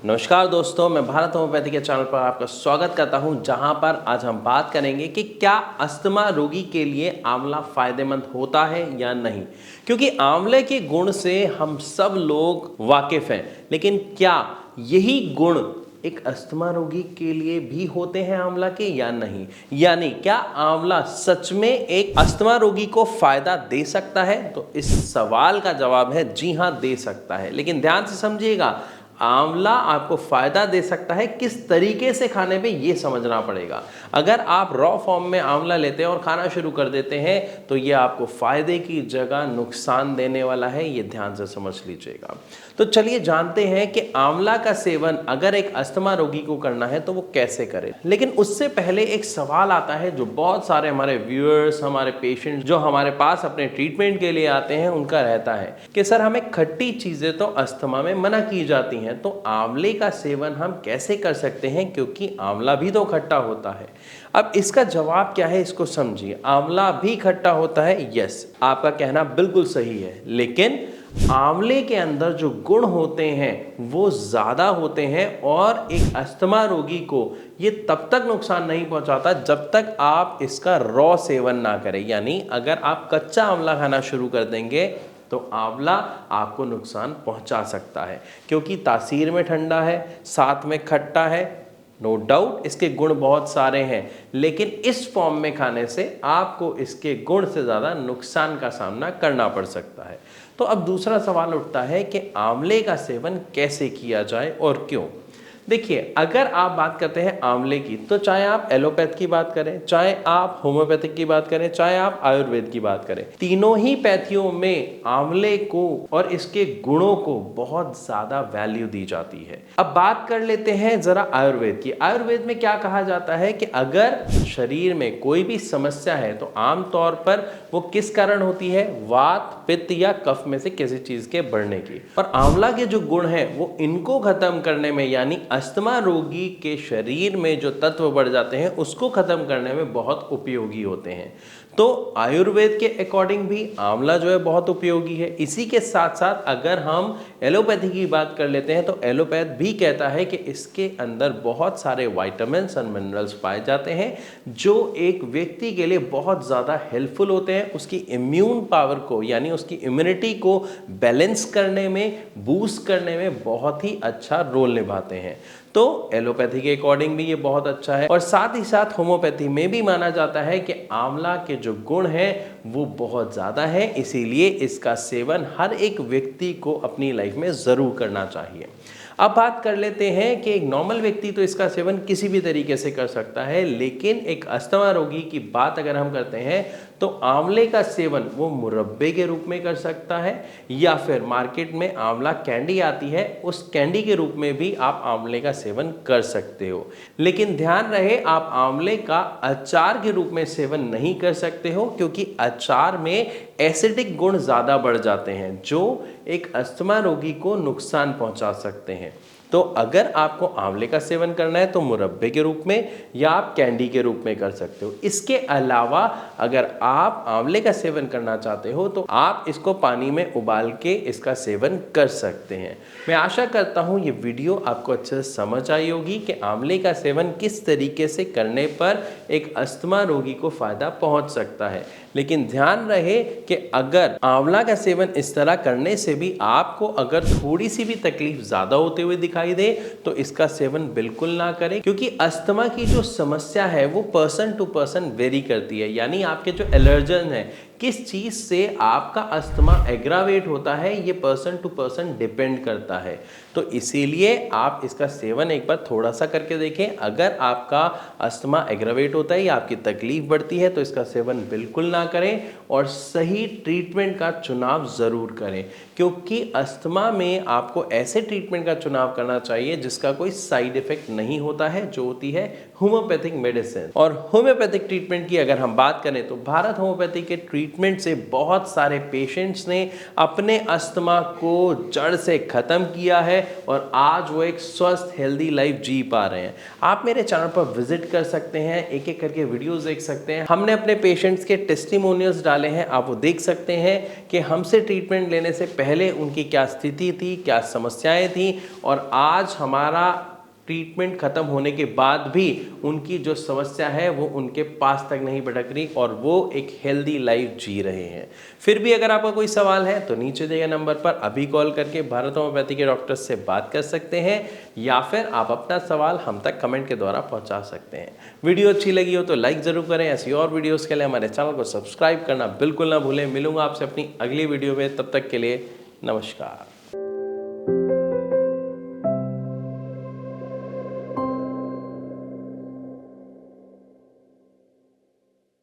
नमस्कार दोस्तों, मैं भारत होम्योपैथी के चैनल पर आपका स्वागत करता हूं, जहां पर आज हम बात करेंगे कि क्या अस्थमा रोगी के लिए आंवला फायदेमंद होता है या नहीं। क्योंकि आंवले के गुण से हम सब लोग वाकिफ हैं, लेकिन क्या यही गुण एक अस्थमा रोगी के लिए भी होते हैं आंवला के या नहीं। यानी क्या आंवला सच में एक अस्थमा रोगी को फायदा दे सकता है। तो इस सवाल का जवाब है जी हाँ, दे सकता है। लेकिन ध्यान से समझिएगा, आंवला आपको फायदा दे सकता है, किस तरीके से खाने पे ये समझना पड़ेगा। अगर आप रॉ फॉर्म में आंवला लेते हैं और खाना शुरू कर देते हैं तो ये आपको फायदे की जगह नुकसान देने वाला है, ये ध्यान से समझ लीजिएगा। तो चलिए जानते हैं कि आंवला का सेवन अगर एक अस्थमा रोगी को करना है तो वो कैसे करे। लेकिन उससे पहले एक सवाल आता है जो बहुत सारे हमारे व्यूअर्स, हमारे पेशेंट जो हमारे पास अपने ट्रीटमेंट के लिए आते हैं, उनका रहता है कि सर हमें खट्टी चीजें तो अस्थमा में मना की जाती हैं, तो आंवले का सेवन हम कैसे कर सकते हैं, क्योंकि आंवला भी तो खट्टा होता है। अब इसका जवाब क्या है, इसको समझिए। आंवला भी खट्टा होता है, यस, आपका कहना बिल्कुल सही है। लेकिन आंवले के अंदर जो गुण होते हैं वो ज्यादा होते हैं और एक अस्थमा रोगी को ये तब तक नुकसान नहीं पहुंचाता जब तक आप इसका रॉ सेवन ना करें। यानी अगर आप कच्चा आंवला खाना शुरू कर देंगे तो आंवला आपको नुकसान पहुंचा सकता है, क्योंकि तासीर में ठंडा है, साथ में खट्टा है। नो डाउट इसके गुण बहुत सारे हैं, लेकिन इस फॉर्म में खाने से आपको इसके गुण से ज़्यादा नुकसान का सामना करना पड़ सकता है। तो अब दूसरा सवाल उठता है कि आंवले का सेवन कैसे किया जाए और क्यों। देखिए, अगर आप बात करते हैं आंवले की, तो चाहे आप एलोपैथ की बात करें, चाहे आप होम्योपैथिक की बात करें, चाहे आप आयुर्वेद की बात करें, तीनों ही पैथियों में आंवले को और इसके गुणों को बहुत ज्यादा वैल्यू दी जाती है। अब बात कर लेते हैं जरा आयुर्वेद की। आयुर्वेद में क्या कहा जाता है कि अगर शरीर में कोई भी समस्या है तो आमतौर पर वो किस कारण होती है, वात, पित्त या कफ में से किसी चीज के बढ़ने की। और आंवला के जो गुण हैं वो इनको खत्म करने में, यानी अस्थमा रोगी के शरीर में जो तत्व बढ़ जाते हैं उसको खत्म करने में बहुत उपयोगी होते हैं। तो आयुर्वेद के अकॉर्डिंग भी आंवला जो है बहुत उपयोगी है। इसी के साथ साथ अगर हम एलोपैथी की बात कर लेते हैं तो एलोपैथ भी कहता है कि इसके अंदर बहुत सारे विटामिन्स और मिनरल्स पाए जाते हैं जो एक व्यक्ति के लिए बहुत ज़्यादा हेल्पफुल होते हैं, उसकी इम्यून पावर को, यानी उसकी इम्यूनिटी को बैलेंस करने में, बूस्ट करने में बहुत ही अच्छा रोल निभाते हैं। तो एलोपैथी के अकॉर्डिंग भी ये बहुत अच्छा है। और साथ ही साथ होम्योपैथी में भी माना जाता है कि आंवला के जो गुण हैं वो बहुत ज़्यादा है, इसीलिए इसका सेवन हर एक व्यक्ति को अपनी लाइफ में ज़रूर करना चाहिए। अब बात कर लेते हैं कि एक नॉर्मल व्यक्ति तो इसका सेवन किसी भी तरीके से कर सकता है, लेकिन एक अस्थमा रोगी की बात अगर हम करते हैं तो आंवले का सेवन वो मुरब्बे के रूप में कर सकता है, या फिर मार्केट में आंवला कैंडी आती है, उस कैंडी के रूप में भी आप आंवले का सेवन कर सकते हो। लेकिन ध्यान रहे, आप आंवले का अचार के रूप में सेवन नहीं कर सकते हो, क्योंकि अचार में एसिडिक गुण ज़्यादा बढ़ जाते हैं जो एक अस्थमा रोगी को नुकसान पहुंचा सकते हैं। तो अगर आपको आंवले का सेवन करना है तो मुरब्बे के रूप में या आप कैंडी के रूप में कर सकते हो। इसके अलावा अगर आप आंवले का सेवन करना चाहते हो तो आप इसको पानी में उबाल के इसका सेवन कर सकते हैं। मैं आशा करता हूँ ये वीडियो आपको अच्छे से समझ आई होगी कि आंवले का सेवन किस तरीके से करने पर एक अस्थमा रोगी को फायदा पहुँच सकता है। लेकिन ध्यान रहे कि अगर आंवला का सेवन इस तरह करने से भी आपको अगर थोड़ी सी भी तकलीफ ज़्यादा होते हुए दिखाई दे तो इसका सेवन बिल्कुल ना करें, क्योंकि अस्थमा की जो समस्या है वो पर्सन टू पर्सन वेरी करती है। यानी आपके जो एलर्जन है, किस चीज़ से आपका अस्थमा एग्रावेट होता है, ये पर्सन टू पर्सन डिपेंड करता है। तो इसीलिए आप इसका सेवन एक बार थोड़ा सा करके देखें। अगर आपका अस्थमा एग्रावेट होता है या आपकी तकलीफ बढ़ती है तो इसका सेवन बिल्कुल ना करें और सही ट्रीटमेंट का चुनाव ज़रूर करें, क्योंकि अस्थमा में आपको ऐसे ट्रीटमेंट का चुनाव करना चाहिए जिसका कोई साइड इफेक्ट नहीं होता है, जो होती है होम्योपैथिक मेडिसिन। और होम्योपैथिक ट्रीटमेंट की अगर हम बात करें तो भारत होम्योपैथी के ट्रीटमेंट से बहुत सारे पेशेंट्स ने अपने अस्थमा को जड़ से ख़त्म किया है और आज वो एक स्वस्थ हेल्दी लाइफ जी पा रहे हैं। आप मेरे चैनल पर विजिट कर सकते हैं, एक एक करके वीडियोस देख सकते हैं। हमने अपने पेशेंट्स के टेस्टिमोनियल्स डाले हैं, आप वो देख सकते हैं कि हमसे ट्रीटमेंट लेने से पहले उनकी क्या स्थिति थी, क्या समस्याएं थी और आज हमारा ट्रीटमेंट ख़त्म होने के बाद भी उनकी जो समस्या है वो उनके पास तक नहीं भटक रही और वो एक हेल्दी लाइफ जी रहे हैं। फिर भी अगर आपका कोई सवाल है तो नीचे दिए गए नंबर पर अभी कॉल करके भारत होम्योपैथी के डॉक्टर्स से बात कर सकते हैं या फिर आप अपना सवाल हम तक कमेंट के द्वारा पहुंचा सकते हैं। वीडियो अच्छी लगी हो तो लाइक ज़रूर करें। ऐसी और वीडियोज़ के लिए हमारे चैनल को सब्सक्राइब करना बिल्कुल ना भूलें। मिलूंगा आपसे अपनी अगली वीडियो में, तब तक के लिए नमस्कार।